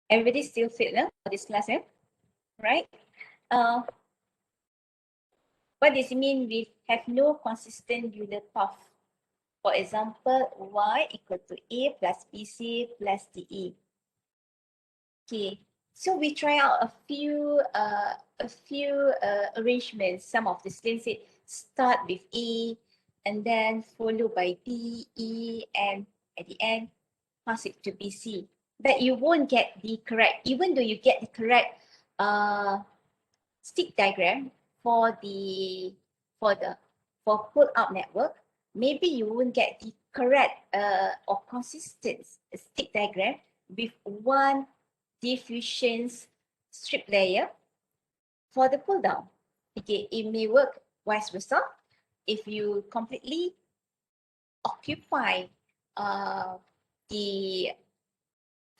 Everybody still fit for this class, right? What does it mean we have no consistent Euler path? For example, y equal to a plus bc plus de. Okay, so we try out a few arrangements. Some of the students say start with A and then followed by D, E, and at the end pass it to BC. But you won't get the correct, even though you get the correct stick diagram for pull-out network, maybe you won't get the correct or consistent stick diagram with one diffusion strip layer for the pull down. Okay, it may work vice versa. If you completely occupy the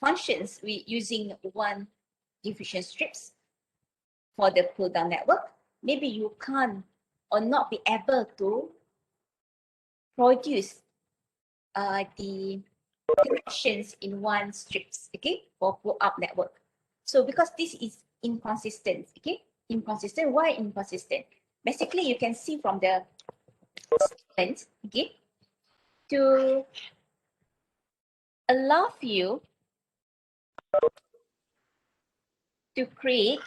functions using one diffusion strips for the pull down network, maybe you can't or not be able to produce the connections in one strips, okay, for pull up network. So because this is inconsistent, okay, inconsistent. Why inconsistent? Basically, you can see from the statement, okay, to allow you to create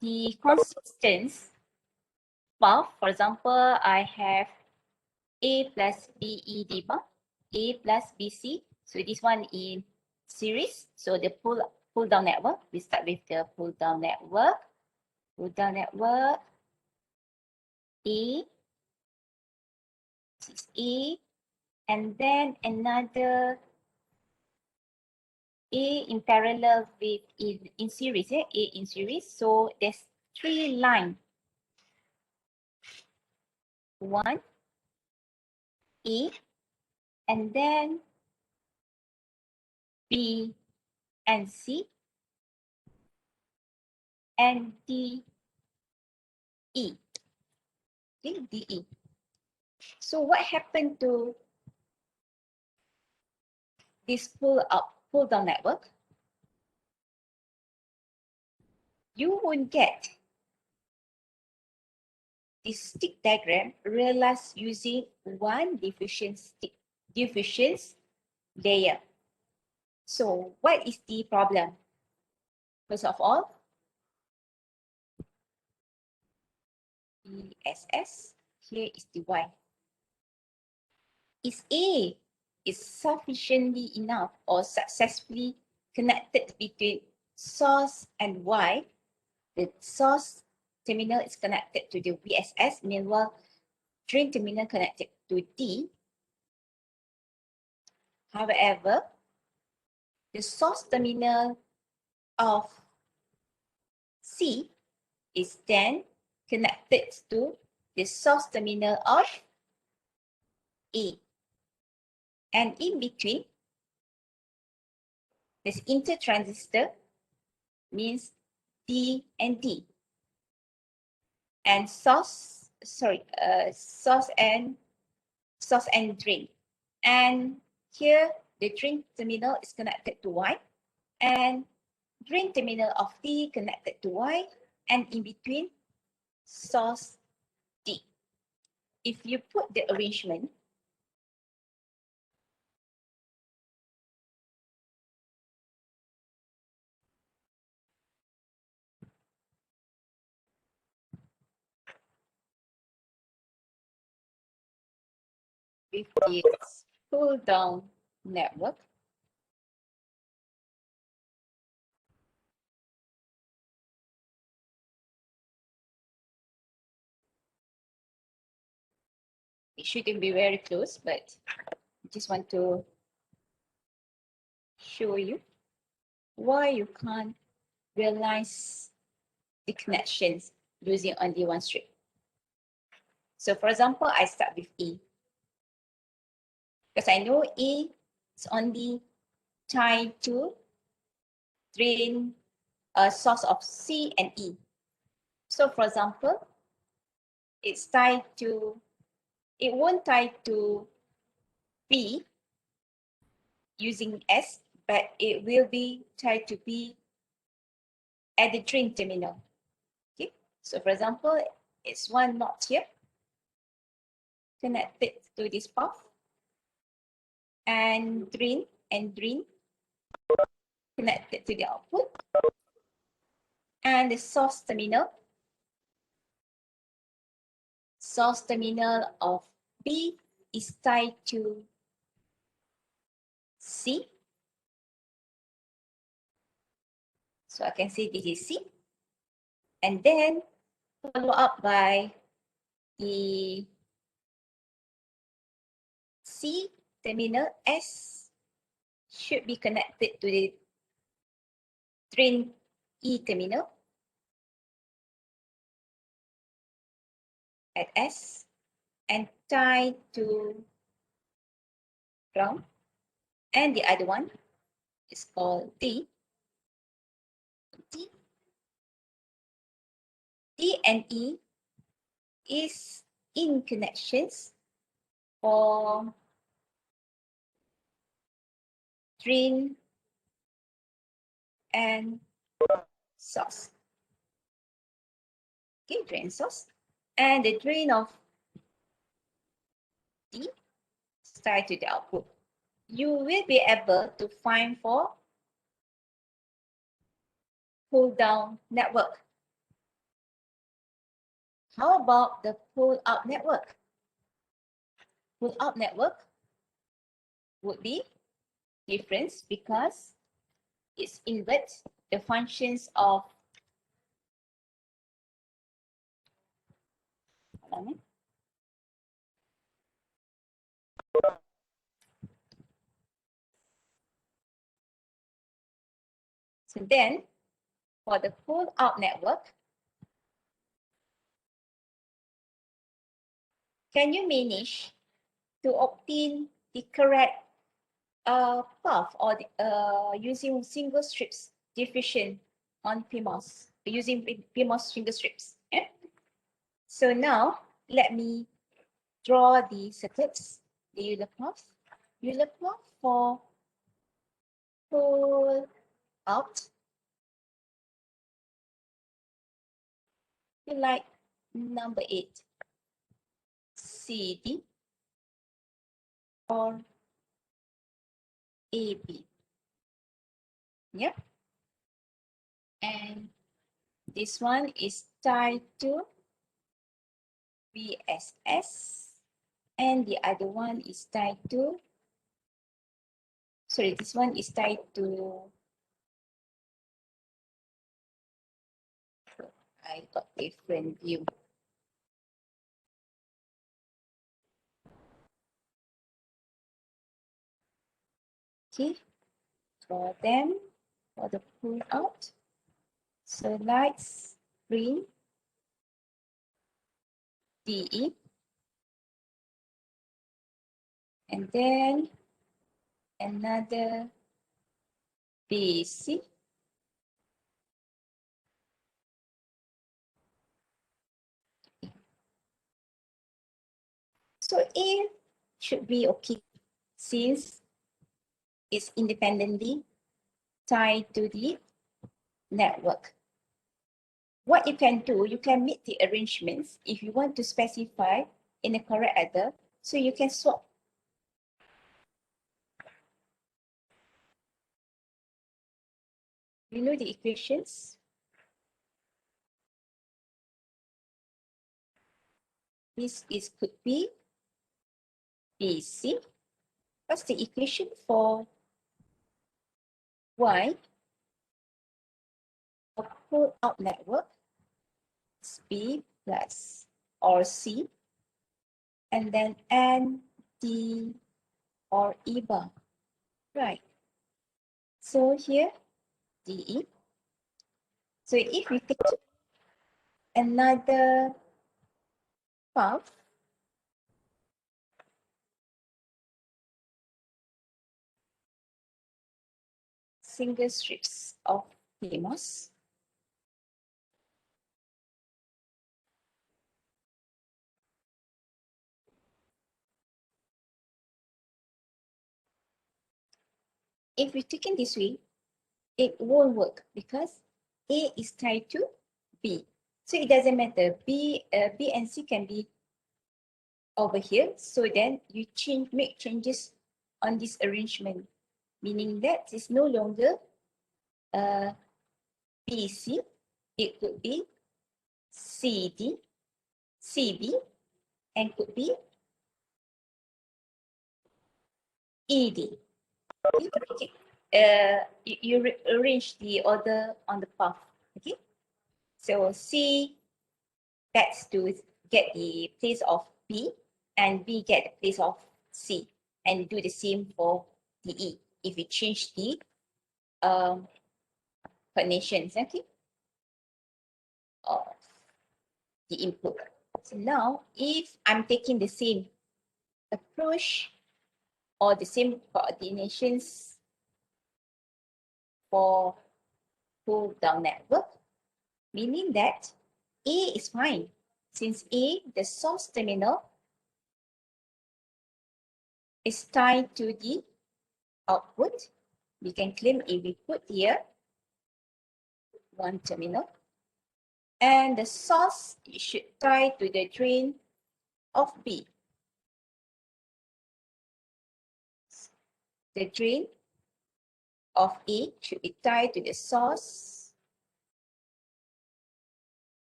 the consistent path. For example, I have A plus BE D bar, A plus BC. So this one in series. So the pull down network. We start with the pull down network. Pull down network. A. This is A. And then another A in parallel with in series. A in series. So there's 3 lines. 1 A, and then B and C, and D, E. Okay, D, E. So what happened to this pull down network? You won't get this stick diagram realized using one diffusion layer. So what is the problem? First of all, ESS, here is the Y. Is A is sufficiently enough or successfully connected between source and Y? The source terminal is connected to the VSS, meanwhile drain terminal connected to D. However, the source terminal of C is then connected to the source terminal of A. And in between, this intertransistor means D and D. And source and drain. And here the drain terminal is connected to Y, and drain terminal of D connected to Y, and in between source D. If you put the arrangement, with this pull down network, it shouldn't be very close, but I just want to show you why you can't realize the connections using only one strip. So for example, I start with A. Because I know A is only tied to drain source of C and E. So for example, it won't tie to B using S, but it will be tried to be at the drain terminal. Okay, so for example, it's one knot here connected to this path, and drain connected to the output, and the source terminal of B is tied to C. So I can say this is C, and then follow up by the C terminal S should be connected to the drain E terminal at S and tied to ground, and the other one is called D. D and E is in connections for drain and source. Okay, drain source. And the drain of D is tied to the output. You will be able to find for pull down network. How about the pull up network? Pull up network would be different because it's inverts the functions of so then for the pull out network, can you manage to obtain the correct path or using single strips diffusion on PMOS, using PMOS single strips? Yeah? So now let me draw the circuits, the Euler path. Euler path for pull out, you like number 8, CD or AB. Yeah. And this one is tied to VSS, and the other one is tied to, sorry, this one is tied to, I got different view. Okay, for them, for the pull out. So lights, green, DE, and then another BC. So A should be okay since it's independently tied to the network. What you can do, you can make the arrangements if you want to specify in the correct order, so you can swap. You know the equations? This is could be BC. What's the equation for Y? A pull out network is B plus or C, and then N, D, or E bar. Right. So here, DE. So if we take another path, single strips of CMOS, if we take it this way, it won't work because A is tied to B. So it doesn't matter. B and C can be over here. So then you make changes on this arrangement, meaning that it's no longer BC. It could be CD, CB, and could be ED. Okay. You arrange the order on the path. Okay. So C gets to get the place of B, and B get the place of C, and do the same for the E if we change the coordinations. Okay. Of the input. So now, if I'm taking the same approach or the same coordinations for pull down network, meaning that A is fine. Since A, the source terminal, is tied to the output, we can claim if we put here one terminal, and the source should tie to the drain of B. The drain of A should be tied to the source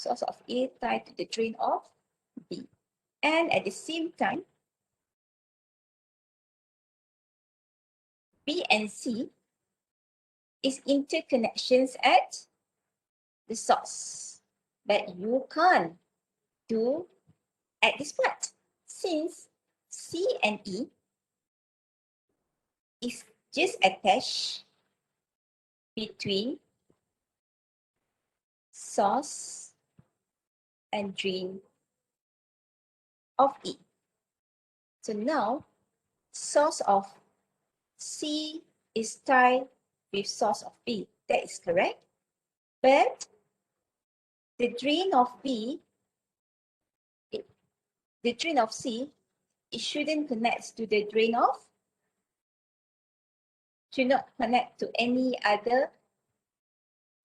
of A tied to the drain of B. And at the same time, B and C is interconnections at the source. But you can't do at this part since C and E is just attached between source and drain of E. So now, source of C is tied with source of B. That is correct. But the drain of B, the drain of C, it shouldn't connect to the drain of, should not connect to any other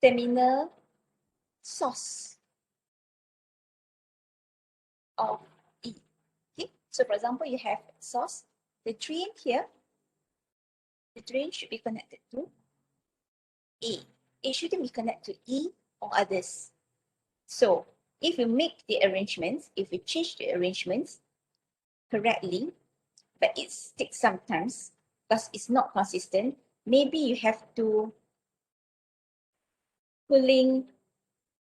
terminal source of E. Okay? So for example, you have source, the drain here, the drain should be connected to A. It shouldn't be connected to E or others. So if you make the arrangements, if you change the arrangements correctly, but it takes some time because it's not consistent, maybe you have to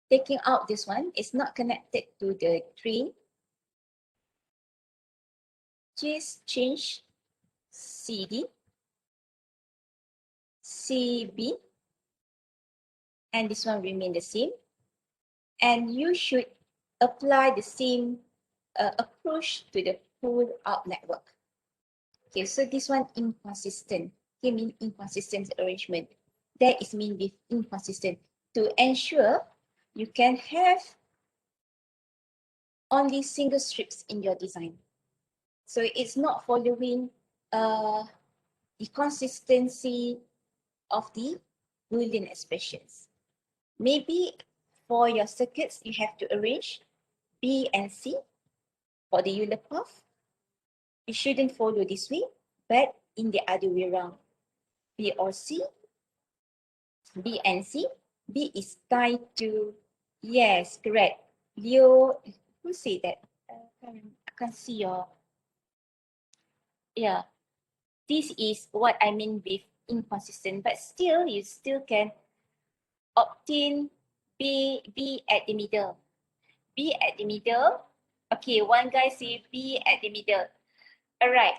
taking out this one, it's not connected to the drain. Just change CD, CB, and this one remain the same. And you should apply the same approach to the pull out network. Okay, so this one inconsistent. Okay, mean inconsistent arrangement. That is mean with inconsistent. To ensure you can have only single strips in your design. So it's not following the consistency of the Boolean expressions. Maybe for your circuits, you have to arrange B and C for the Euler path. You shouldn't follow this way, but in the other way around. B or C, B and C, B is tied to, yes, correct. Leo, who said that? I can't see your, yeah. This is what I mean with inconsistent, but still, you still can obtain B at the middle. B at the middle. Okay, one guy say B at the middle. All right.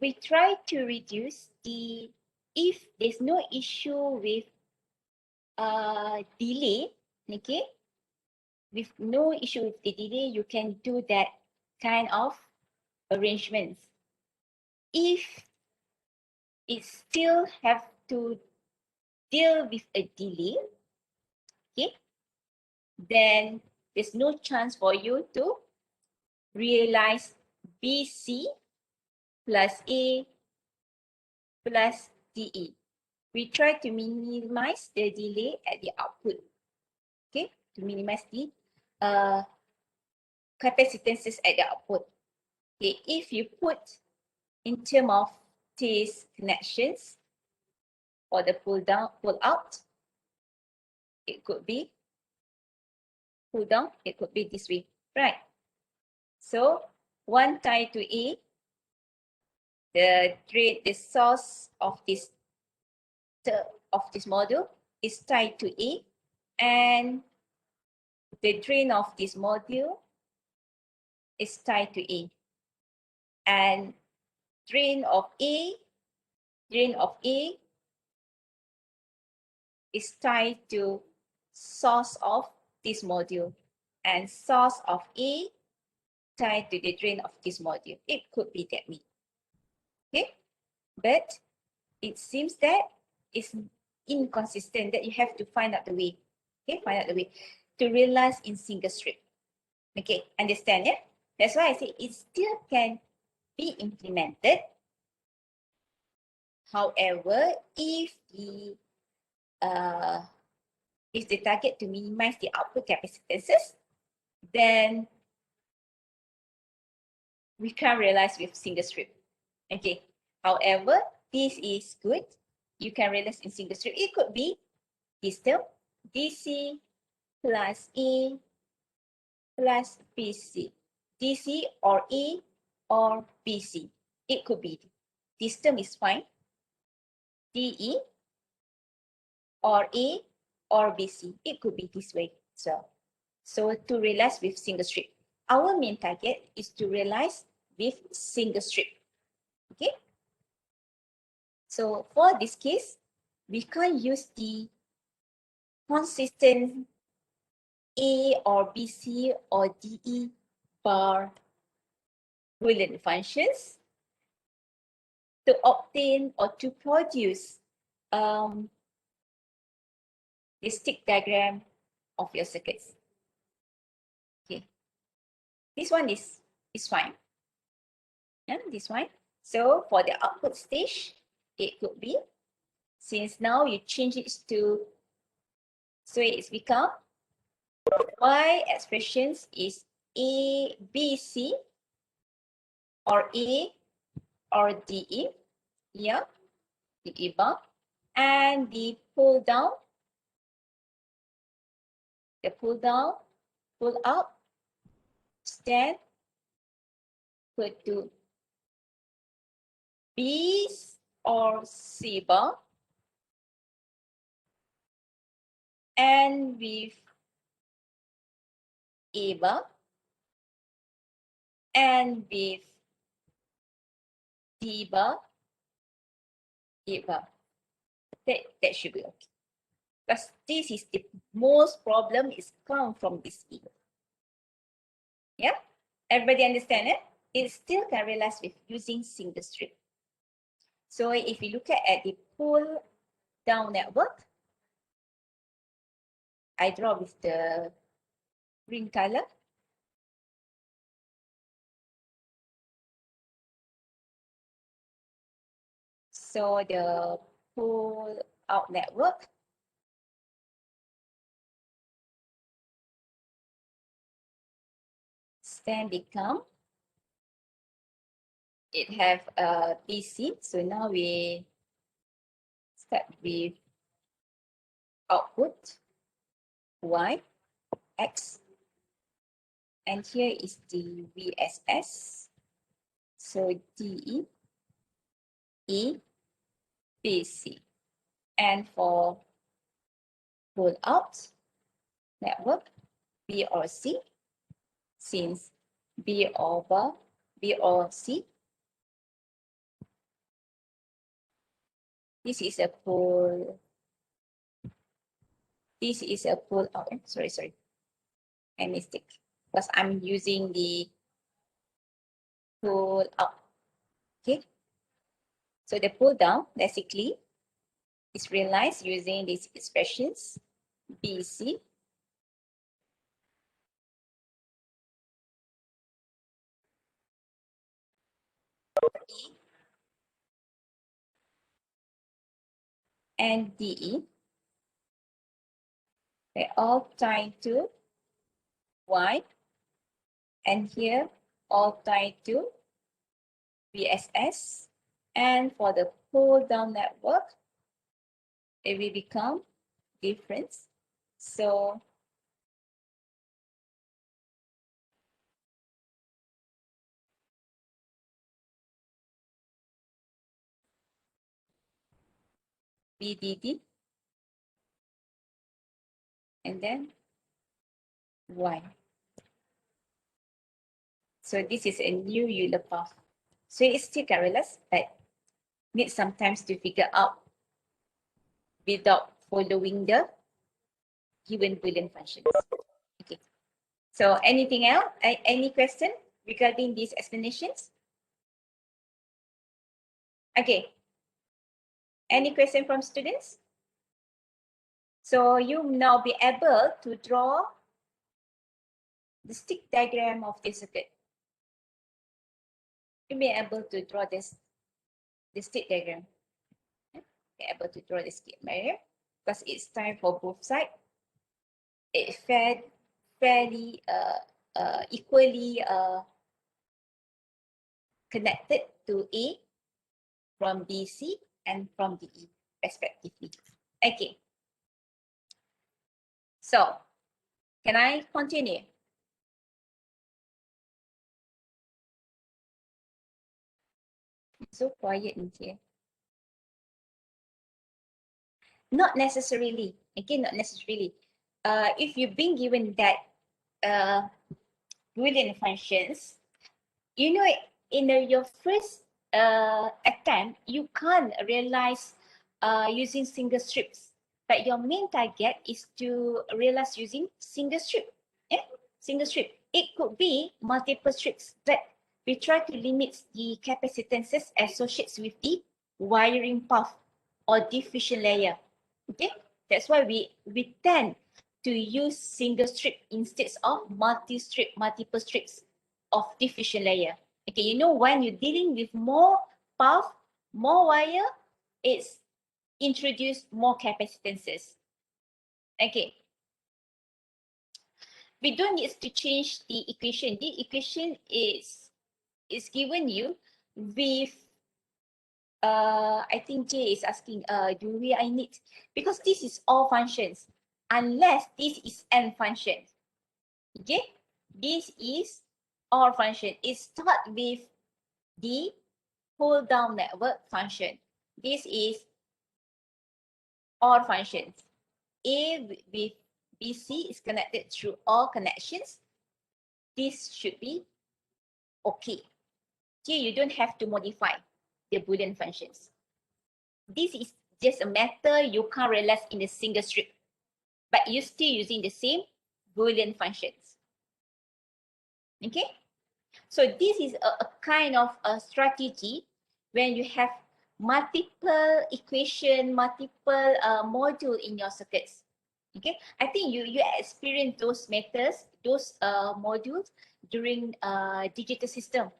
We try to reduce the, if there's no issue with delay, okay? With no issue with the delay, you can do that kind of arrangements. If it still have to deal with a delay, okay, then there's no chance for you to realize BC plus A plus DE. We try to minimize the delay at the output. Okay, to minimize the capacitances at the output. Okay, if you put in terms of these connections for the pull down, pull out, it could be pull down, it could be this way, right? So one tied to A, the source of this module is tied to A, and the drain of this module is tied to A, and drain of A is tied to source of this module, and source of A tied to the drain of this module. It could be that way. Okay, but it seems that it's inconsistent, that you have to find out the way. Okay, find out the way to realize in single strip. Okay, understand, yeah? That's why I say it still can be implemented. However, if the target to minimize the output capacitances, then we can't realize with single strip. Okay. However, this is good. You can realize in single strip. It could be this term, DC plus A plus BC. DC or A or BC. It could be. This term is fine. DE or A or BC. It could be this way as well. So to realize with single strip. Our main target is to realize with single strip. Okay. So for this case, we can't use the consistent A or BC or DE bar Boolean functions to obtain or to produce the stick diagram of your circuits. Okay, this one is fine. Yeah, this one. So for the output stage, it could be, since now you change it to, so it's become Y expressions is A, B, C, or A or DE, yeah, DE bar, and the pull down, pull up, stand, put to B or C bar, and with A bar, and with D bar, A bar. That should be okay. Because this is the most problem is come from this figure. Yeah, everybody understand it? It still can realize with using single strip. So if we look at the pull down network, I draw with the green color. So the pull out network, then become, it have a BC. So now we start with output Y, X, and here is the VSS. So DE, E, BC. And for pull out network, B or C, since B or C, this is a pull out. Sorry, I mistake, because I'm using the pull out. Okay, so the pull down basically is realized using these expressions BC, E, and DE, they all tied to Y, and here all tied to VSS. And for the pull down network, it will become difference. So VDD and then Y. So this is a new Euler path. So it's still careless, but need sometimes to figure out without following the given Boolean functions. Okay. So anything else? Any question regarding these explanations? Okay. Any question from students? So you now be able to draw the stick diagram of the circuit. You'll be able to draw this the stick diagram. Be able to draw the stick diagram because it's time for both sides. It's fairly equally connected to A from DC and from DE respectively. Okay. So can I continue? So quiet in here. Not necessarily. Again, not necessarily. If you've been given that Boolean functions, you know, in your first attempt, you can't realize using single strips. But your main target is to realize using single strip. Yeah, single strip. It could be multiple strips, but we try to limit the capacitances associated with the wiring path or diffusion layer. Okay, that's why we tend to use single strip instead of multi-strip, multiple strips of diffusion layer. Okay, you know, when you're dealing with more path, more wire, it's introduce more capacitances. Okay. We don't need to change the equation. The equation is given you with I think Jay is asking, I need, because this is all functions, unless this is n function. Okay, this is all function. It starts with the pull down network function. This is all functions. A with BC is connected through all connections. This should be okay. Here you don't have to modify the Boolean functions. This is just a matter you can't realize in a single strip, but you're still using the same Boolean functions. Okay, so this is a kind of a strategy when you have multiple equation, multiple module in your circuits. Okay, I think you experience those methods, those modules during digital system.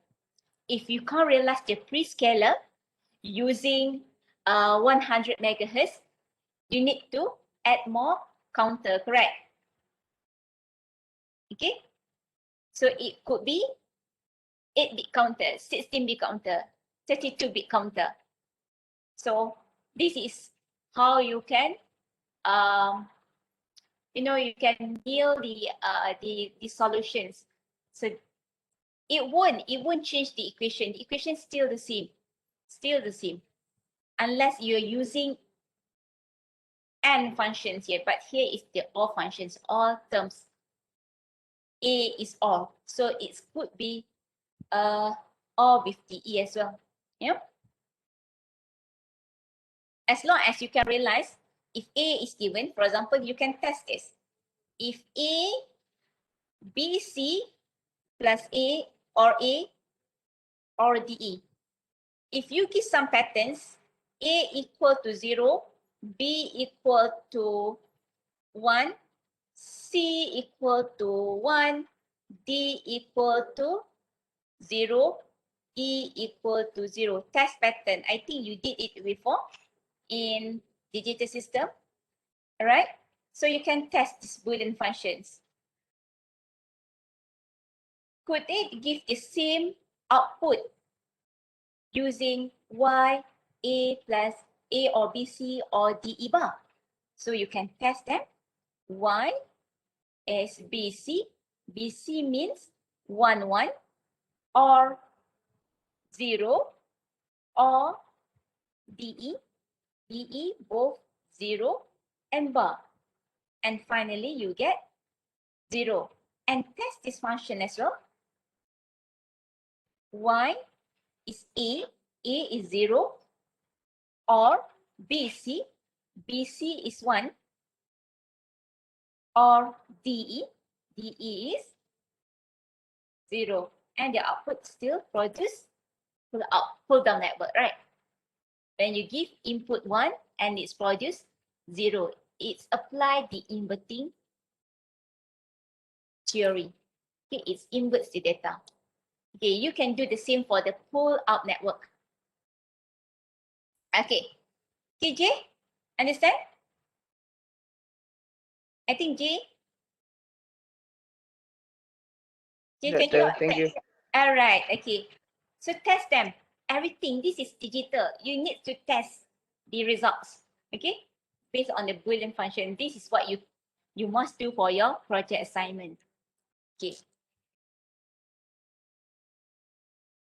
If you can't realize the pre-scaler using 100 megahertz, you need to add more counter, correct? Okay, so it could be 8-bit counter, 16-bit counter, 32-bit counter. So this is how you can, you can deal the solutions. So it won't change the equation. The equation is still the same, unless you're using n functions here. But here is the all functions, all terms. A is all, so it could be all with DE as well. Yeah. As long as you can realize if A is given, for example, you can test this. If A, B, C plus A or DE. If you give some patterns, A equal to 0, B equal to 1, C equal to 1, D equal to 0, E equal to 0. Test pattern. I think you did it before in digital system. All right. So you can test these Boolean functions. Could it give the same output using y, a plus a or b, c or d, e bar? So you can test them. Y is bc. Bc means 1, 1 or 0 or de. De both 0 and bar. And finally, you get 0. And test this function as well. Y is A is 0, or BC is 1, or DE is 0. And the output still produce pull down network, right? When you give input 1 and it's produced 0, it's applied the inverting theory. Okay, it inverts the data. Okay, you can do the same for the pull out network. Okay, J, understand? I think J, Yes, can you? thank you. All right, okay. So test them. Everything, this is digital. You need to test the results, okay? Based on the Boolean function. This is what you must do for your project assignment. Okay.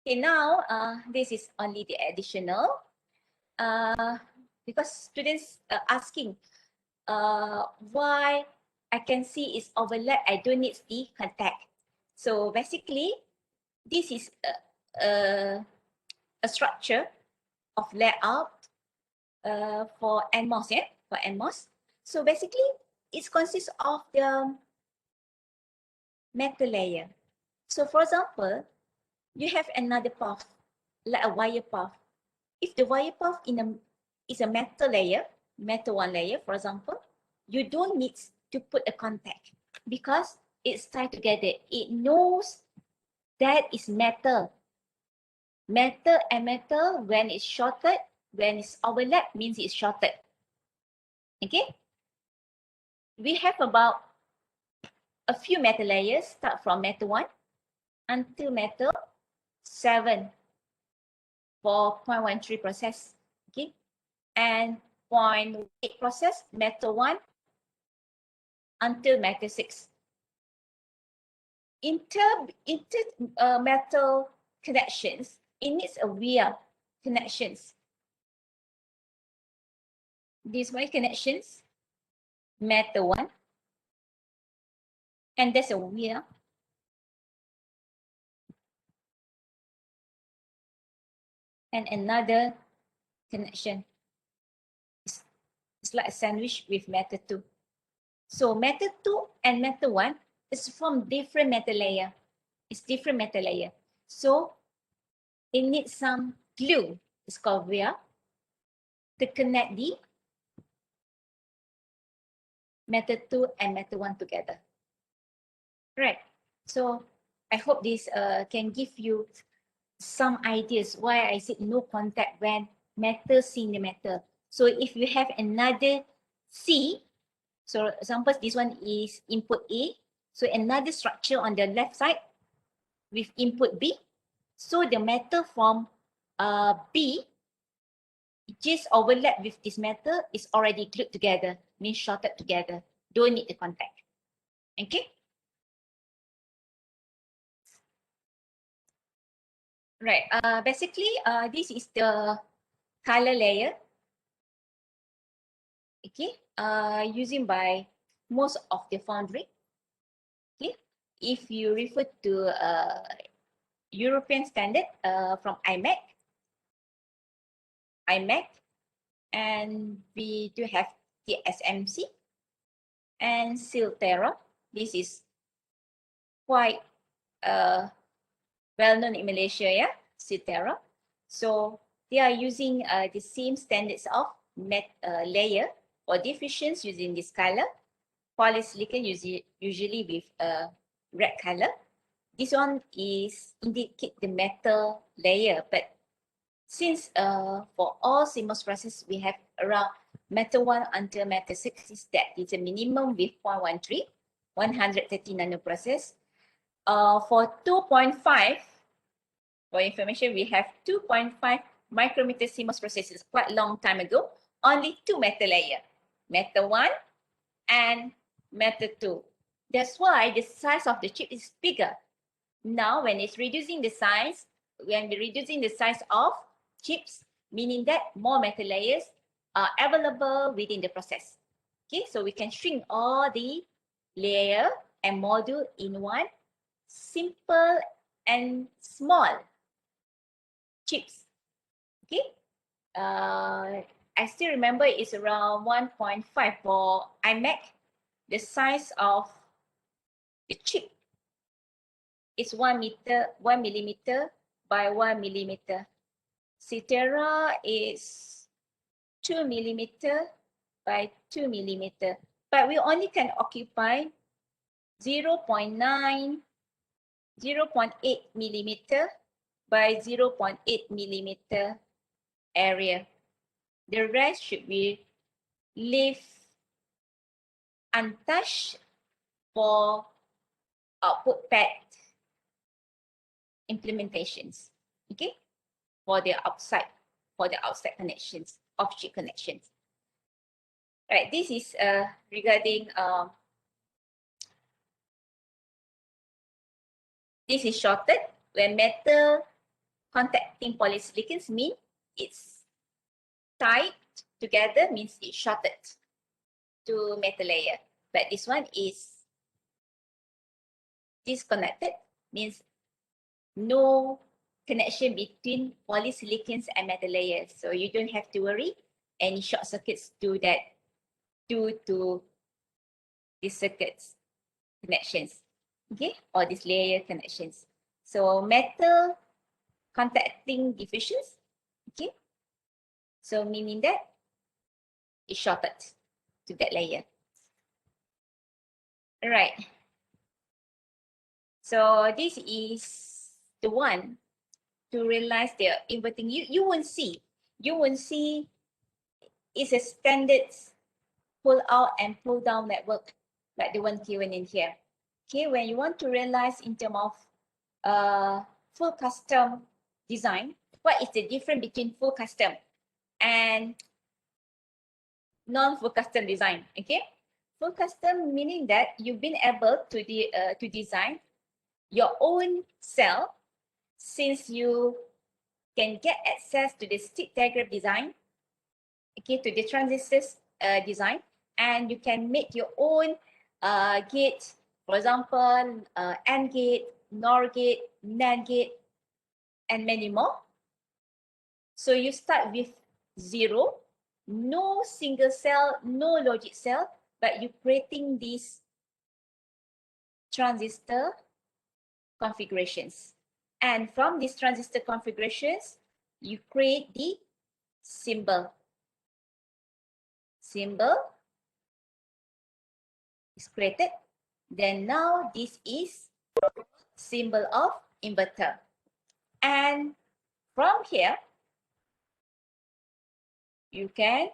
Okay, now this is only the additional. Because students are asking why I can see it's overlap, I don't need the contact. So basically, this is a structure of layout for NMOS, yeah, for NMOS. So basically, it consists of the metal layer. So for example, you have another path, like a wire path. If the wire path is a metal layer, metal one layer, for example, you don't need to put a contact because it's tied together. It knows that is metal. Metal and metal, when it's shorted, when it's overlap, means it's shorted. Okay? We have about a few metal layers, start from metal 1 until metal 7 for 0.13 process. Okay? And 0.8 process, metal 1 until metal 6. Metal connections, it needs a via connections. These wire connections, metal 1, and there's a via. And another connection. It's like a sandwich with metal 2. So metal 2 and metal 1 is from different metal layer. It's different metal layer. So it needs some glue, it's called via, to connect the metal 2 and metal 1 together. Right. So I hope this can give you some ideas why I said no contact when metal seeing the metal. So if you have another C, so example, this one is input A. So another structure on the left side with input B. So the metal from B just overlap with this metal is already glued together, means shorted together. Don't need the contact. Okay? Right. Basically, this is the color layer. Okay. Using by most of the foundry. Okay. If you refer to European standard from IMEC, and we do have the SMC and Silterra. This is quite well known in Malaysia, yeah, Silterra. So they are using the same standards of layer or diffusions using this color. Polysilicon usually with a red color. This one is indicate the metal layer, but since for all CMOS process we have around metal 1 until metal 6 is that it's a minimum with 0.13, 130 nanoprocess. For 2.5, for information, we have 2.5 micrometer CMOS processes quite a long time ago. Only 2 metal layer, metal 1 and metal 2. That's why the size of the chip is bigger. Now, when it's reducing the size, when we're reducing the size of chips, meaning that more metal layers are available within the process. Okay, so we can shrink all the layer and module in one simple and small chips. Okay, I still remember it's around 1.5 for iMac. The size of the chip is 1 millimeter by 1 millimeter. Cetera is 2 millimeter by 2 millimeter, but we only can occupy 0.9, 0.8 millimeter by 0.8 millimeter area. The rest should be left untouched for output pad implementations. Okay, for the outside connections, off-chip connections. Right, this is regarding this is shorted when metal contacting polysilicons mean it's tied together, means it's shorted to metal layer. But this one is disconnected, means no connection between polysilicons and metal layers. So you don't have to worry any short circuits due to these circuits connections, okay, or these layer connections. So metal contacting diffusions, okay, so meaning that it's shorted to that layer. All right. So this is the one to realize the inverting. You won't see it's a standard pull out and pull down network like the one given in here. Okay, when you want to realize in terms of full custom design, what is the difference between full custom and non-full custom design? Okay, full custom meaning that you've been able to design your own cell, since you can get access to the stick diagram design, okay, to the transistors design, and you can make your own gate, for example, AND gate, NOR gate, NAND gate, and many more. So you start with 0, no single cell, no logic cell, but you're creating these transistor configurations. And from these transistor configurations, you create the symbol. Symbol is created. Then now this is symbol of inverter. And from here, you can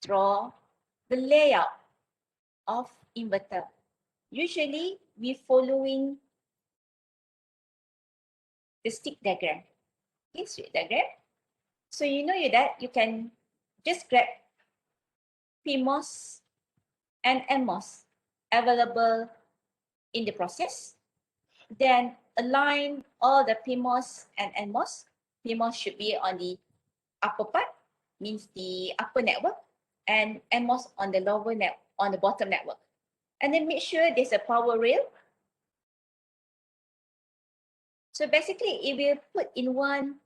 draw the layout of inverter. Usually, we following the stick diagram. Okay, stick diagram. So you know that you can just grab PMOS and NMOS available in the process. Then align all the PMOS and NMOS. PMOS should be on the upper part, means the upper network, and NMOS on the lower network, on the bottom network. And then make sure there's a power rail. So basically, it will put in one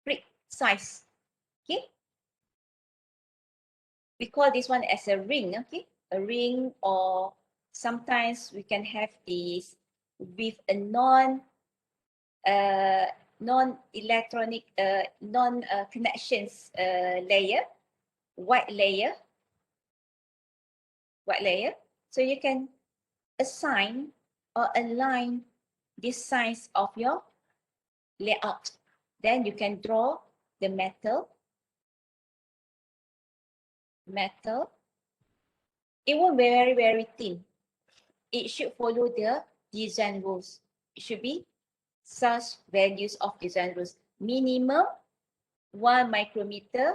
brick size. Okay. We call this one as a ring. Okay, a ring, or sometimes we can have this with a non-electronic, non-connections layer, white layer. So you can assign or align this size of your layout. Then you can draw the metal metal. It won't be very, very thin. It should follow the design rules. It should be such values of design rules. Minimum 1 micrometer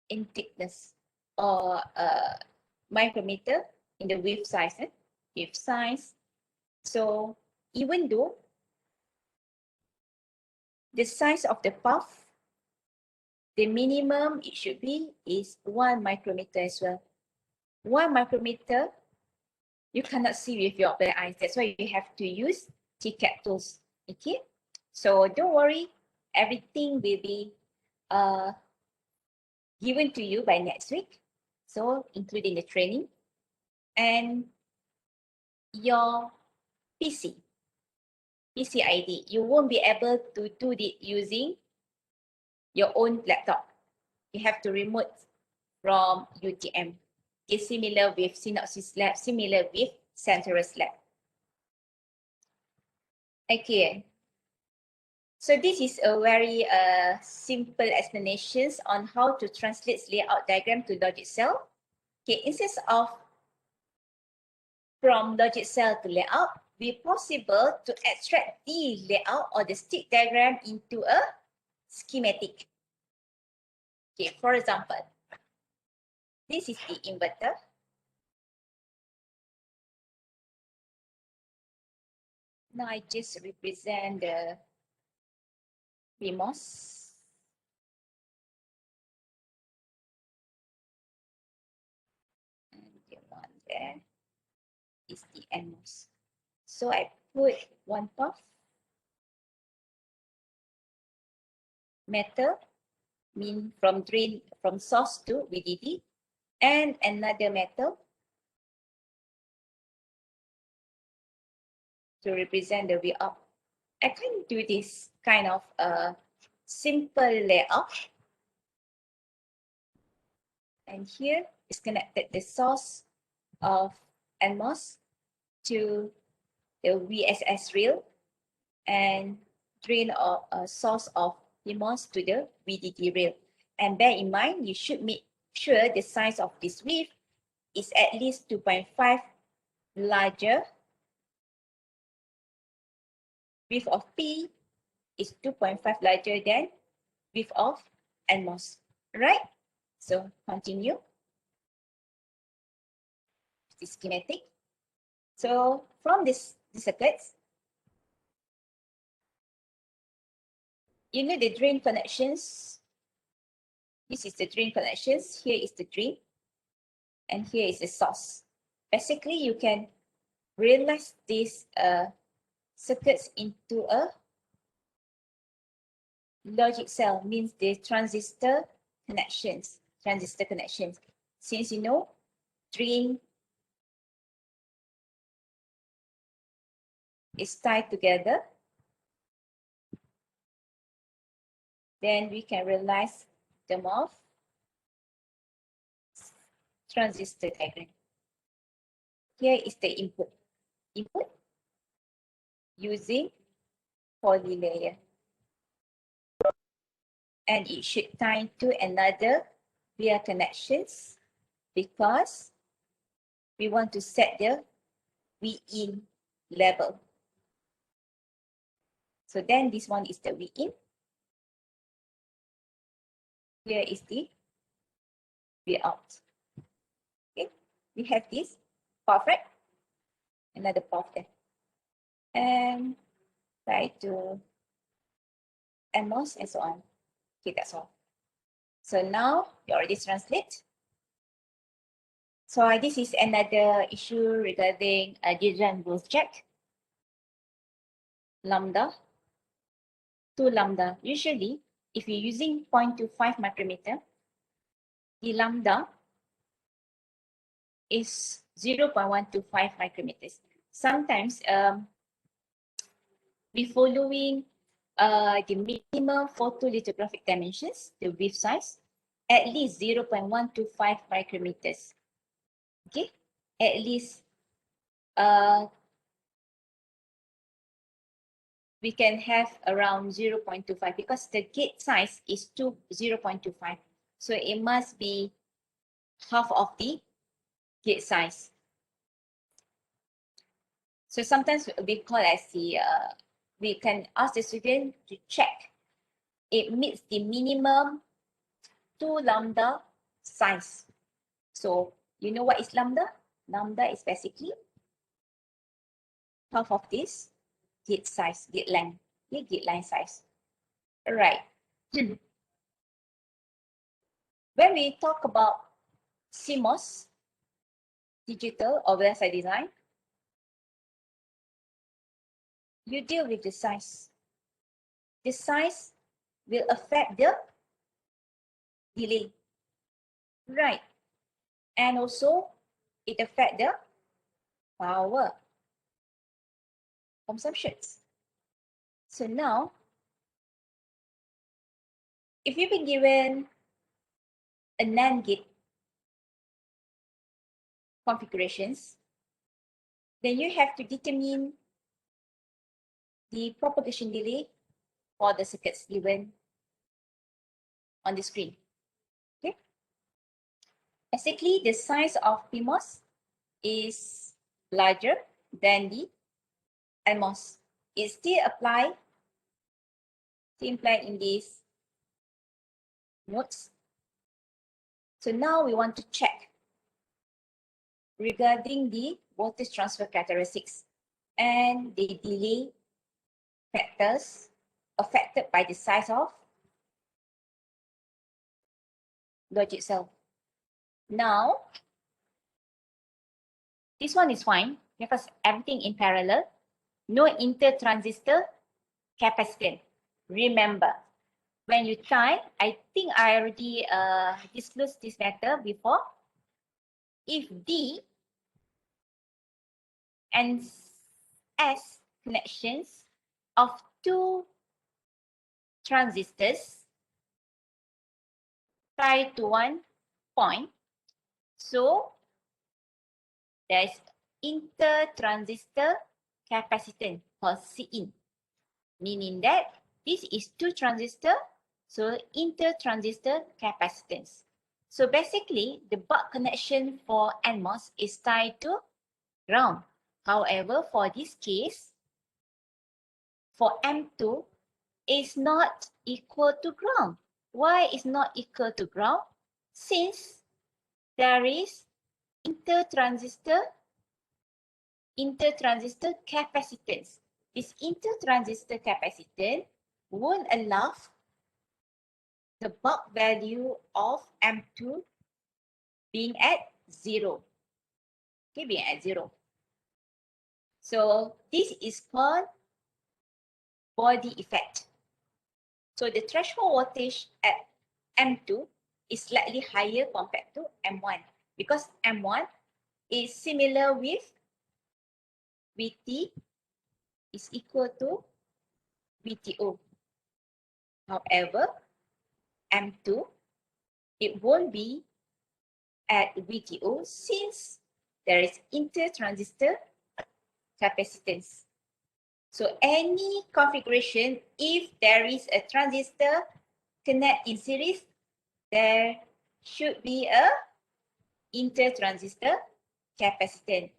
in thickness, or micrometer in the width size. Width size. So even though the size of the puff, the minimum it should be is 1 micrometer as well. 1 micrometer, you cannot see with your bare eyes. That's why you have to use TCAD tools. Okay, so don't worry, everything will be given to you by next week. So including the training and your PC ID. You won't be able to do it using your own laptop. You have to remote from UTM. It's similar with Synopsys Lab, similar with Centerus Lab. Okay. So this is a very simple explanations on how to translate layout diagram to logic cell. Okay, instead of from logic cell to layout, be possible to extract the layout or the stick diagram into a schematic. Okay, for example, this is the inverter. Now I just represent the CMOS. And the one there is the NMOS. So I put one puff, metal, mean from drain, from source to VDD, and another metal to represent the way up. I can do this kind of simple layout. And here is connected the source of NMOS to the VSS rail and drain of source of CMOS to the VDD rail. And bear in mind, you should make sure the size of this width is at least 2.5 larger. Width of P is 2.5 larger than width of NMOS, right? So continue. The schematic. So from this circuits, you know the drain connections. This is the drain connections. Here is the drain, and here is the source. Basically, you can realize these circuits into a logic cell, means the transistor connections. Since you know drain is tied together, then we can realize the of transistor diagram. Here is the input. Input using polylayer. And it should tie to another via connections because we want to set the V-in level. So then this one is the V-in. Here is the V-out. Okay, we have this path, right? Another path there. And try to NMOS and so on. Okay, that's all. So now you already translate. So this is another issue regarding a design rules check. Lambda, 2 lambda. Usually, if you're using 0.25 micrometer, the lambda is 0.125 micrometers. Sometimes we following the minimum photolithographic dimensions, the width size, at least 0.125 micrometers. Okay, at least we can have around 0.25 because the gate size is 0.25. So it must be half of the gate size. So sometimes we call as the, we can ask the student to check it meets the minimum 2 lambda size. So you know what is lambda? Lambda is basically half of this gate size, gate length, okay, gate line size. All right. When we talk about CMOS, digital or website design, you deal with the size. The size will affect the delay, right? And also it affect the power consumptions. So now, if you've been given a NAND gate configurations, then you have to determine the propagation delay for the circuits given on the screen. Okay. Basically, the size of PMOS is larger than the NMOS. It still implied in these notes. So now we want to check regarding the voltage transfer characteristics and the delay factors affected by the size of logic cell. Now, this one is fine because everything in parallel, no inter-transistor capacitance. Remember, when you try, I think I already disclosed this matter before. If D and S connections of two transistors tie to one point, so there is inter-transistor capacitance or Cin, meaning that this is two transistor, so inter-transistor capacitance. So basically, the buck connection for NMOS is tied to ground. However, for this case, for M2, is not equal to ground. Why is not equal to ground? Since there is inter-transistor capacitance. This inter-transistor capacitance won't allow the bulk value of M2 being at 0. Okay, being at 0. So this is called body effect. So the threshold voltage at M2 is slightly higher compared to M1 because M1 is similar with VT is equal to VTO. However, M2, it won't be at VTO since there is inter-transistor capacitance. So any configuration, if there is a transistor connect in series, there should be a inter-transistor capacitance.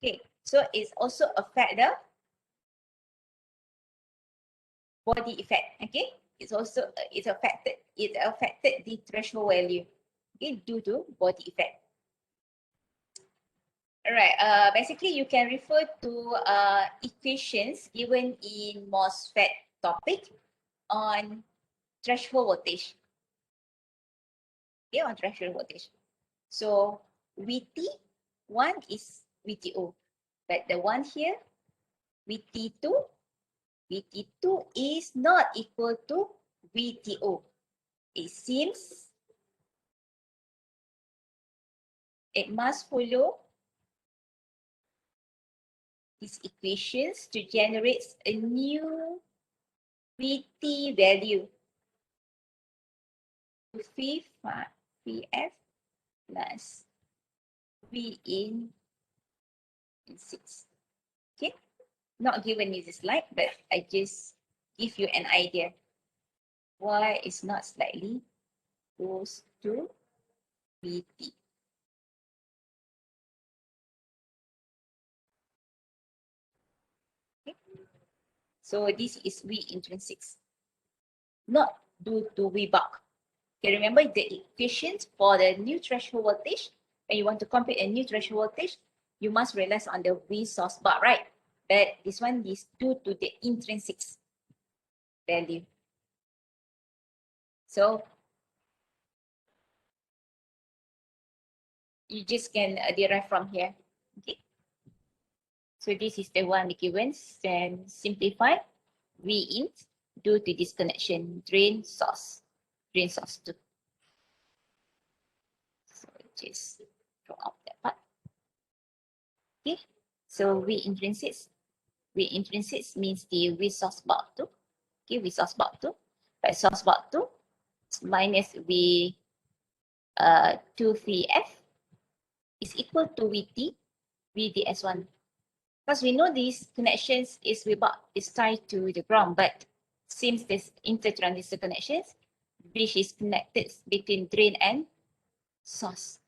Okay, so it's also affect the body effect. Okay, it's also it affected the threshold value. Okay, due to body effect. All right. Basically, you can refer to equations given in MOSFET topic on threshold voltage. Okay, on threshold voltage. So VT one is VTO, but the one here VT2 is not equal to VTO. It seems it must follow these equations to generate a new VT value. Vf plus V in 6. Okay. not given in the slide, but I just give you an idea. Why is not slightly goes to VT. Okay. So this is V intrinsics, not due to V bar. Okay, remember the equations for the new threshold voltage. When you want to compute a new threshold voltage, you must realize on the V source bar, right? But this one is due to the intrinsics value. So you just can derive from here. Okay. So this is the one given and simplify V int due to disconnection drain source 2. So just draw out that part. Okay. So V intrinsics means the V source bar 2. Okay, V source bar 2. But source bar 2 minus V 2VF is equal to VT VDS1. Because we know these connections is tied to the ground, but since this intertransistor connections, which is connected between drain and source,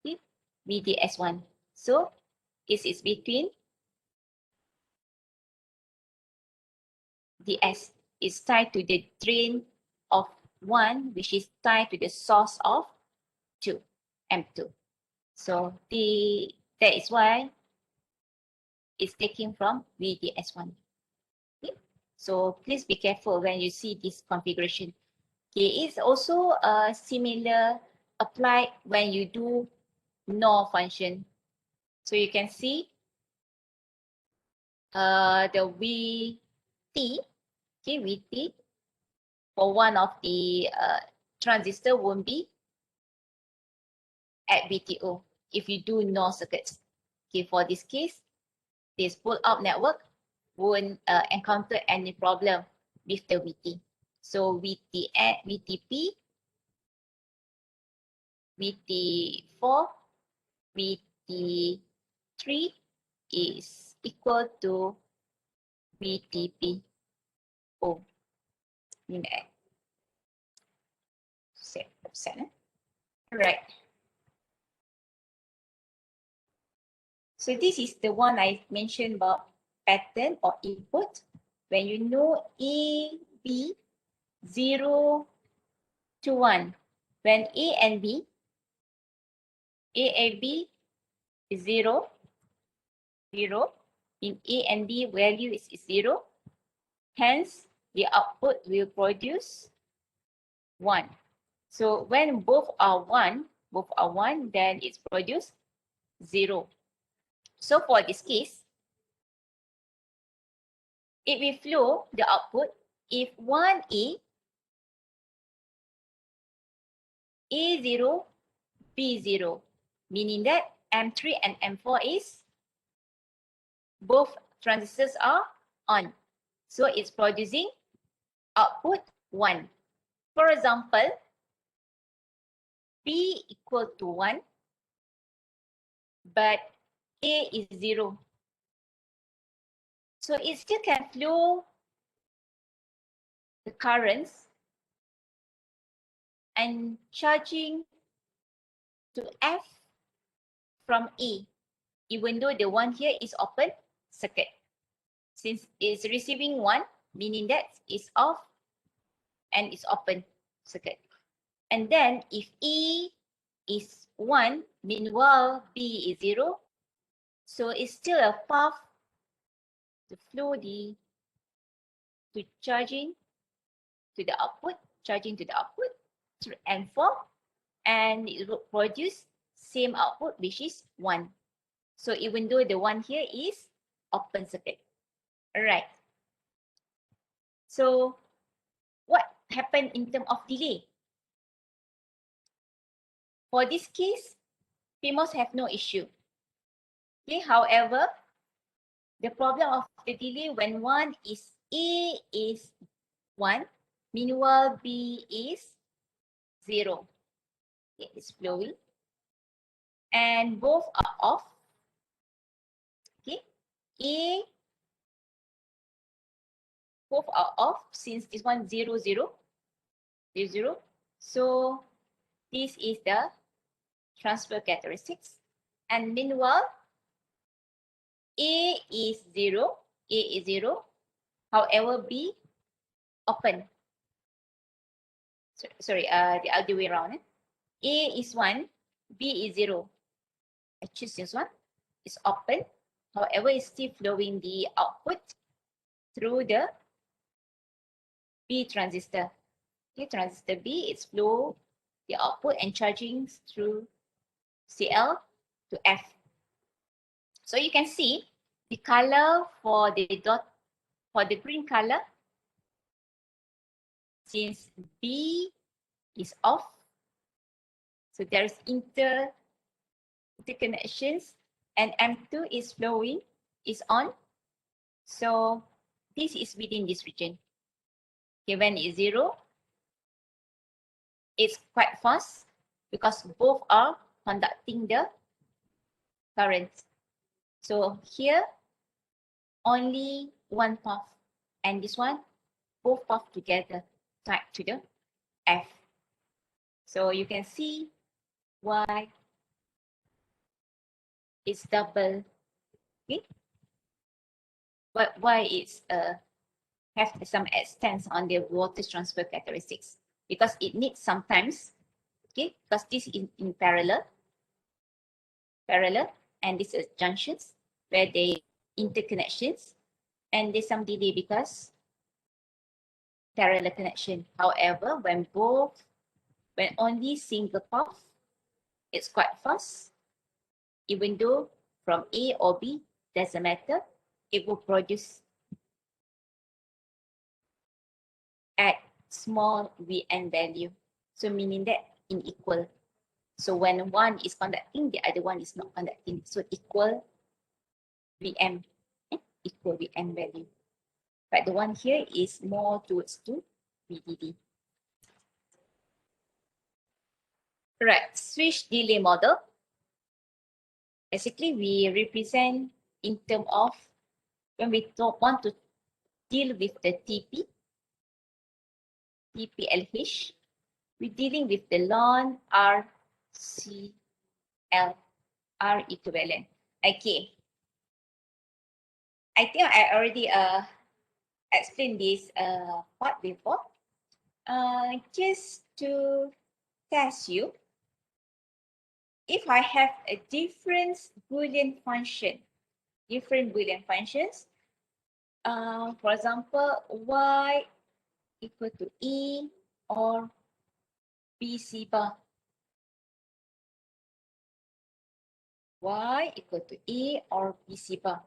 okay, VDS1. So it is between DS is tied to the drain of 1, which is tied to the source of 2, M2. So that is why it's taken from VDS1. Okay? So please be careful when you see this configuration. Okay, it's also similar applied when you do NOR function. So you can see the VT, okay, VT for one of the transistor won't be at VTO if you do NOR circuits. Okay, for this case, this pull-out network won't encounter any problem with the VT. So VTP, VT4, VT3 is equal to VTP. Oh, in percent. Right. So this is the one I mentioned about pattern or input. When you know A, B, 0 to 1. When A and B, A and B is 0, 0. In A and B value is 0. Hence, the output will produce 1. So when both are 1, then it's produced 0. So for this case, it will flow the output if 1A, A0, B0, meaning that M3 and M4 is both transistors are on. So it's producing output 1. For example, B equal to 1, but A is 0. So it still can flow the currents and charging to F from A, even though the one here is open circuit. Since it's receiving 1, meaning that it's off and it's open circuit. And then if E is 1, meanwhile B is 0, so it's still a path to flow to charging to the output, through M4, and it will produce same output, which is 1. So even though the one here is open circuit. All right. So what happened in terms of delay? For this case, CMOS have no issue. Okay, however, the problem of the delay when one is A is 1, meanwhile B is 0. Okay, it's flowing. And both are off. Okay, A both are off since this one 0, 0, 0, 0. So this is the transfer characteristics. And meanwhile, A is 0, A is 0. However, B open. Sorry, the other way around. A is 1, B is 0. I choose this one. It's open. However, it's still flowing the output through the B transistor. Okay, transistor B, it's flow the output and charging through CL to F. So you can see the color for the dot, for the green color, since B is off, so there's interconnections, and M2 is flowing, is on. So this is within this region. Okay, when it's 0, it's quite fast because both are conducting the current. So here, only one path, and this one, both paths together, tied to the F. So you can see why it's double. Okay, but why it's have some extents on the voltage transfer characteristics, because it needs sometimes, okay, because this is in parallel, and this is junctions where they interconnections, and there's some delay because parallel connection. However, when only single path, it's quite fast. Even though from A or B, doesn't matter, it will produce at small Vn value. So meaning that unequal. So when one is conducting, the other one is not conducting. So equal Vm, equal Vm value. But the one here is more towards to VDD. Right, switch delay model. Basically, we represent in terms of when we don't want to deal with the TPLH, we're dealing with the ln RCL, R equivalent. Okay. I think I already explained this part before. Just to test you, if I have a different Boolean function, for example, y equal to E or BC bar, y equal to E or BC bar.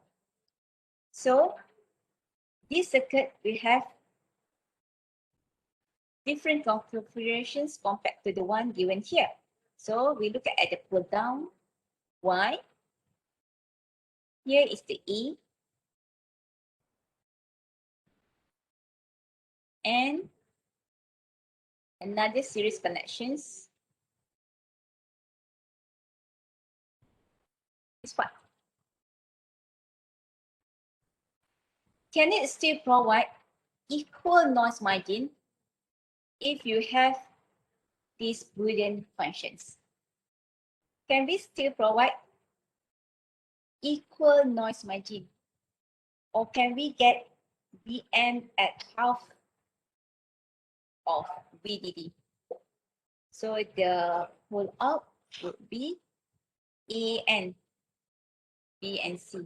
So this circuit we have different configurations compared to the one given here. So we look at the pull down Y. Here is the E. And another series connections. This one. Can it still provide equal noise margin if you have these Boolean functions? Can we still provide equal noise margin? Or can we get Vn at half of VDD? So the pull out would be AN, B and C.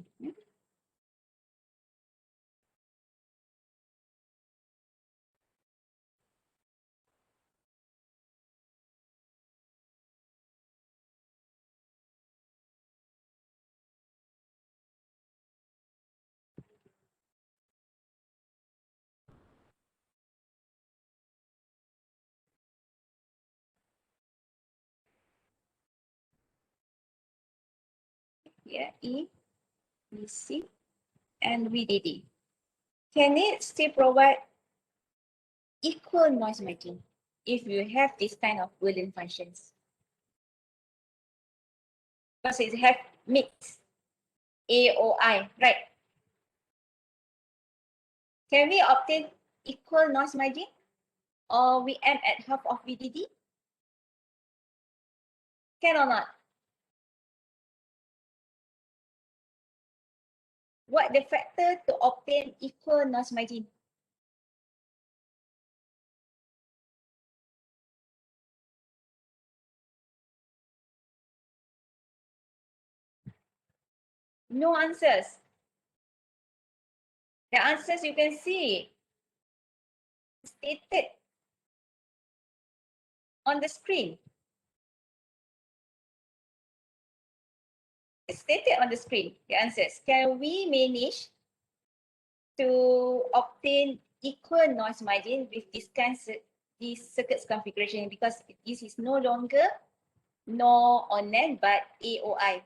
Here, E, B, C, and VDD. Can it still provide equal noise margin if you have this kind of Boolean functions? Because it have mix AOI, right? Can we obtain equal noise margin? Or we aim at half of VDD? Can or not? What the factor to obtain equal noise margin? No answers. The answers you can see stated on the screen. It's stated on the screen, the answers. Can we manage to obtain equal noise margin with this this circuits configuration, because this is no longer NOR or NAND but AOI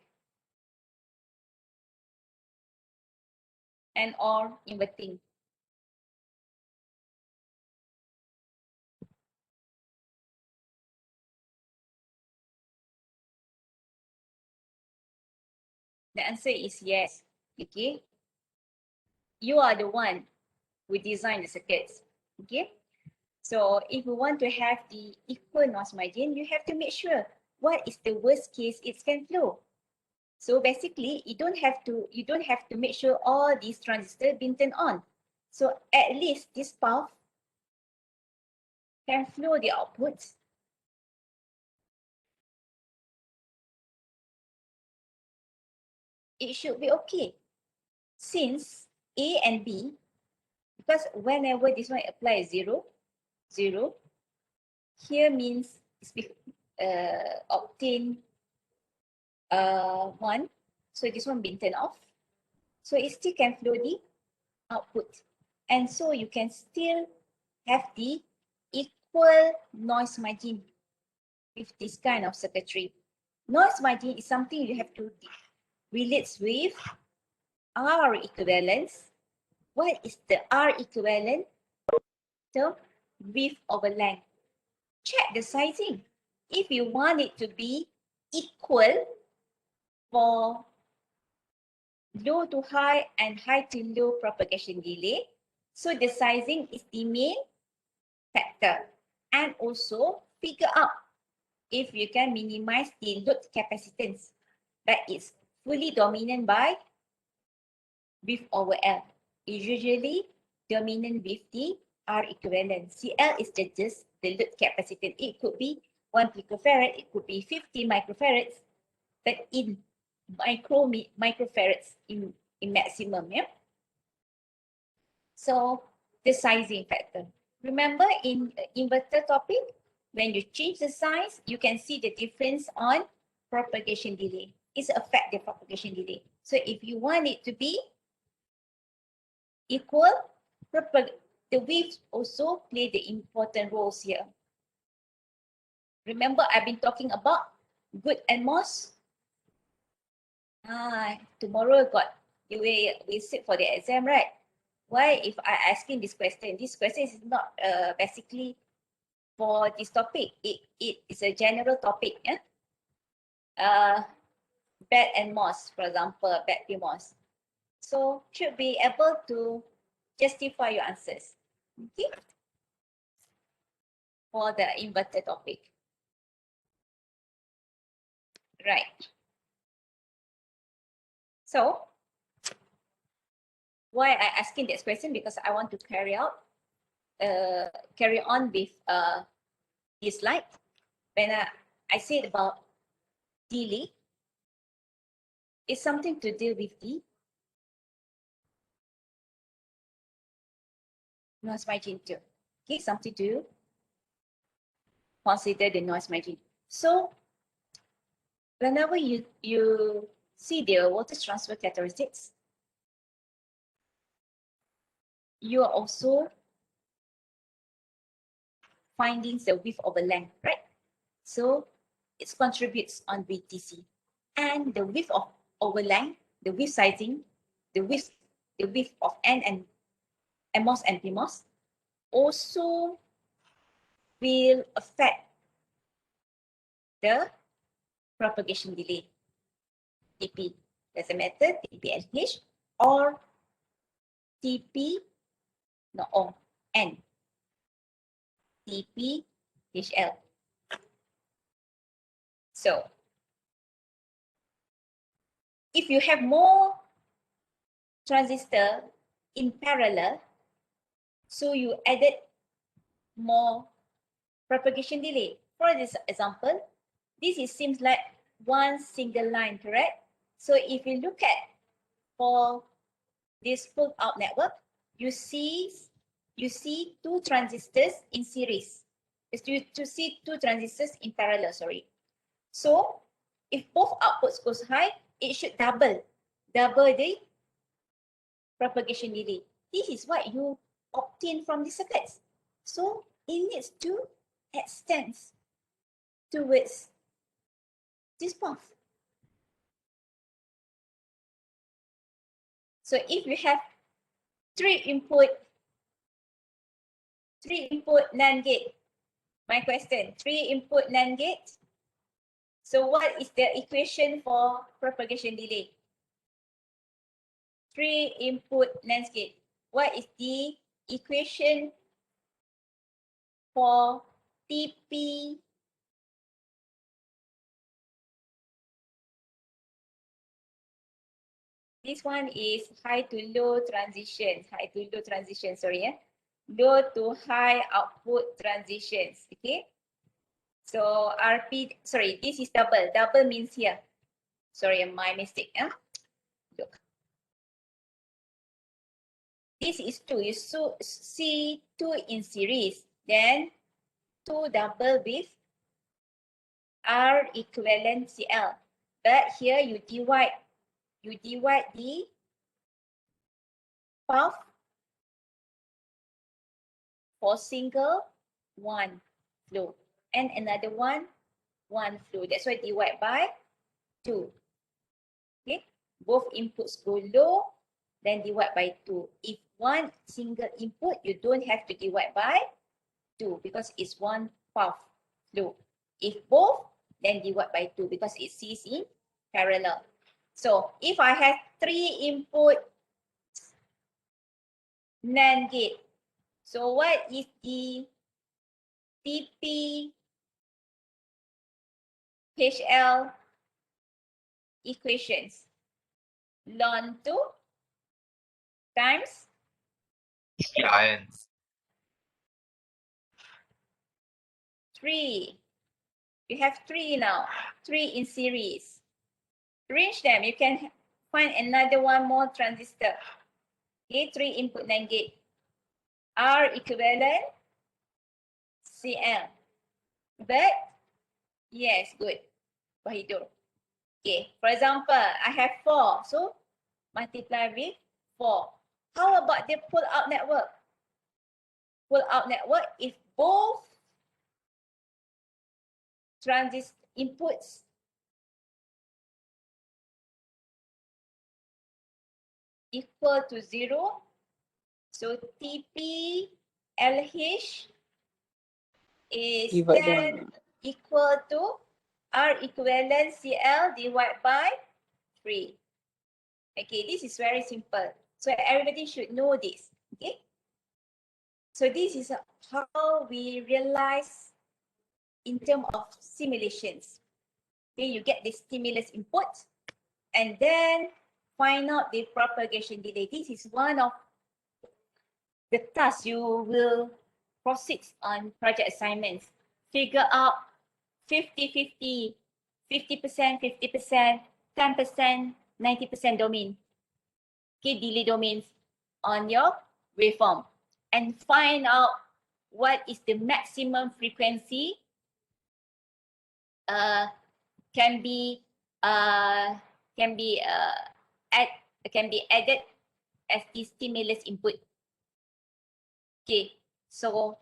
and or inverting? The answer is yes. Okay, you are the one who designed the circuits. Okay, so if you want to have the equal noise margin, you have to make sure what is the worst case it can flow. So basically, you don't have to make sure all these transistors been turned on. So at least this path can flow the outputs. It should be okay. Since A and B, because whenever this one applies 0, 0, here means obtain 1. So this one been turned off. So it still can flow the output. And so you can still have the equal noise margin with this kind of circuitry. Noise margin is something you have to relate with R equivalence. What is the R equivalent term? Width over length. Check the sizing. If you want it to be equal for low to high and high to low propagation delay, so the sizing is the main factor. And also figure out if you can minimize the load capacitance that is fully dominant by width over L. Is usually dominant with the R equivalent. CL is just the load capacitance. It could be 1 picofarad, it could be 50 microfarads, but in microfarads in maximum, yeah. So the sizing factor. Remember in inverter topic, when you change the size, you can see the difference on propagation delay. It's affect the propagation delay. So if you want it to be equal, the width also play the important roles here. Remember, I've been talking about good NMOS. Tomorrow you will sit for the exam, right? Why if I asking this question? This question is not basically for this topic. It is a general topic, yeah. Bad NMOS, for example, bad PMOS. So should be able to justify your answers. Okay. For the inverted topic. Right. So why I asking this question? Because I want to carry on with this slide. When I said about delay, it's something to do with the noise margin too. Okay, something to consider the noise margin. So whenever you see the voltage transfer characteristics, you are also finding the width over length, right? So it contributes on VTC. And the width of over length, the width sizing, the width of N and MOS and PMOS also will affect the propagation delay. TP doesn't matter, TPLH or TP no ohm, N, TP, HL. So, if you have more transistor in parallel, so you added more propagation delay. For this example, this seems like one single line, correct? So if you look at for this pull out network, you see two transistors in series. You see two transistors in parallel, sorry. So if both outputs goes high, it should double the propagation delay. This is what you obtain from the circuits. So it needs to extend towards this path. So if you have three input NAND gate, my question, 3-input NAND gate. So what is the equation for propagation delay? 3-input NAND gate. What is the equation for TP? This one is high to low transitions, sorry. Low to high output transitions, okay? So RP, sorry, this is double. Double means here. Sorry, my mistake. Look. This is 2. You see 2 in series. Then 2 double with R equivalent CL. But here you divide the path for single, 1 flow. And another one, 1 flow. That's why divide by 2. Okay. Both inputs go low, then divide by 2. If one single input, you don't have to divide by 2 because it's one path flow. If both, then divide by 2 because it sees in parallel. So if I have 3-input NAND gate, so what is the TP HL equations? Ln 2 times ions. 3. You have 3 now, 3 in series. Arrange them, you can find another one more transistor. Okay, 3-input NAND gate. R equivalent CL. But, yes, good. Wahidur. Okay, for example, I have 4. So, multiply with 4. How about the pull-out network? Pull-out network, if both transistor inputs equal to 0, so TP LH is then equal to R equivalent CL divided by 3. Okay, this is very simple. So everybody should know this. Okay. So this is how we realize in terms of simulations. Okay, you get the stimulus input and then find out the propagation delay. This is one of the tasks you will proceed on project assignments. Figure out 50-50, 50%, 50%, 10%, 90% domain. Okay, delay domains on your waveform and find out what is the maximum frequency can be added as the stimulus input. Okay, so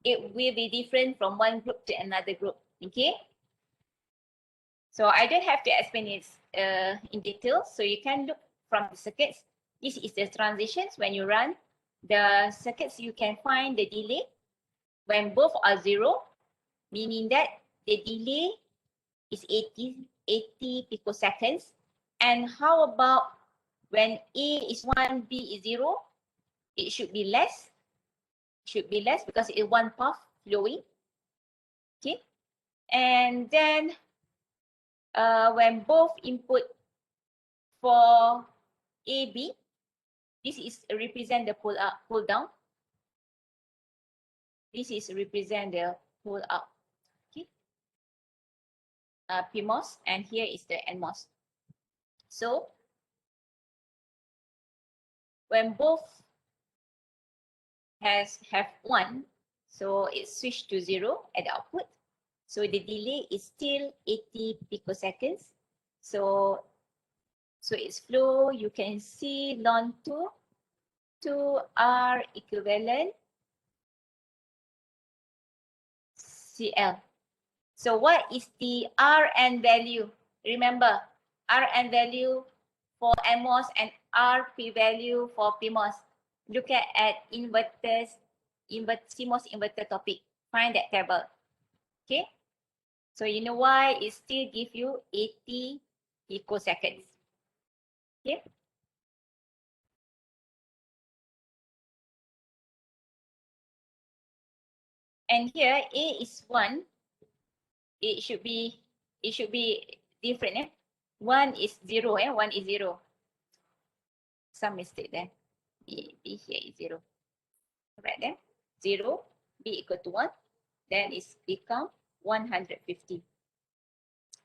it will be different from one group to another group. Okay, so I don't have to explain it in detail. So you can look from the circuits. This is the transitions. When you run the circuits, you can find the delay when both are 0, meaning that the delay is 80 picoseconds. And how about when A is 1, B is 0? It should be less. should be less because it's one path flowing. Okay, and then when both input for AB, this is represent the pull up, pull down. This is represent the pull up. Okay, PMOS, and here is the NMOS. So when both have 1, so it switched to 0 at the output. So the delay is still 80 picoseconds. So its flow, you can see ln 2 to R equivalent CL. So what is the Rn value? Remember, Rn value for NMOS and Rp value for PMOS. Look at inverters, CMOS inverter topic. Find that table. Okay. So you know why it still give you 80 picoseconds. Okay. And here A is 1. It should be different. 1 is 0. 1 is 0. Some mistake there. B here is 0. Right then. 0, B equal to 1. Then it's become 150.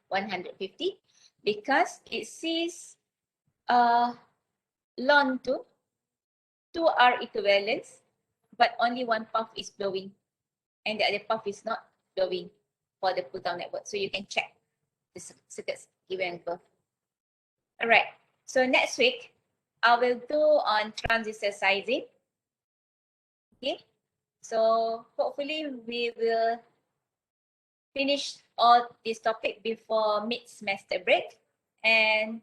150 because it says ln 2 are equivalents, but only one path is flowing and the other path is not flowing for the pull down network. So you can check the circuits given above. All right. So next week, I will do on transistor sizing. Okay. So hopefully we will finish all this topic before mid-semester break. And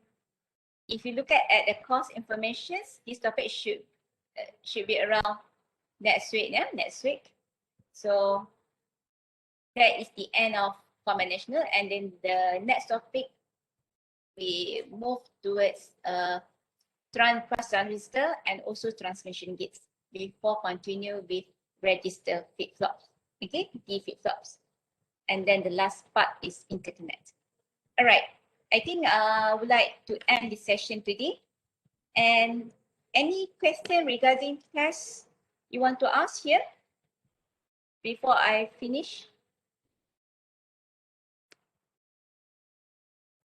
if you look at the course information, this topic should be around next week. Yeah, next week. So that is the end of combinational, and then the next topic we move towards cross transistor and also transmission gates before continue with register flip-flops. Okay, D flip-flops. And then the last part is interconnect. All right, I think I would like to end this session today. And any question regarding class you want to ask here before I finish?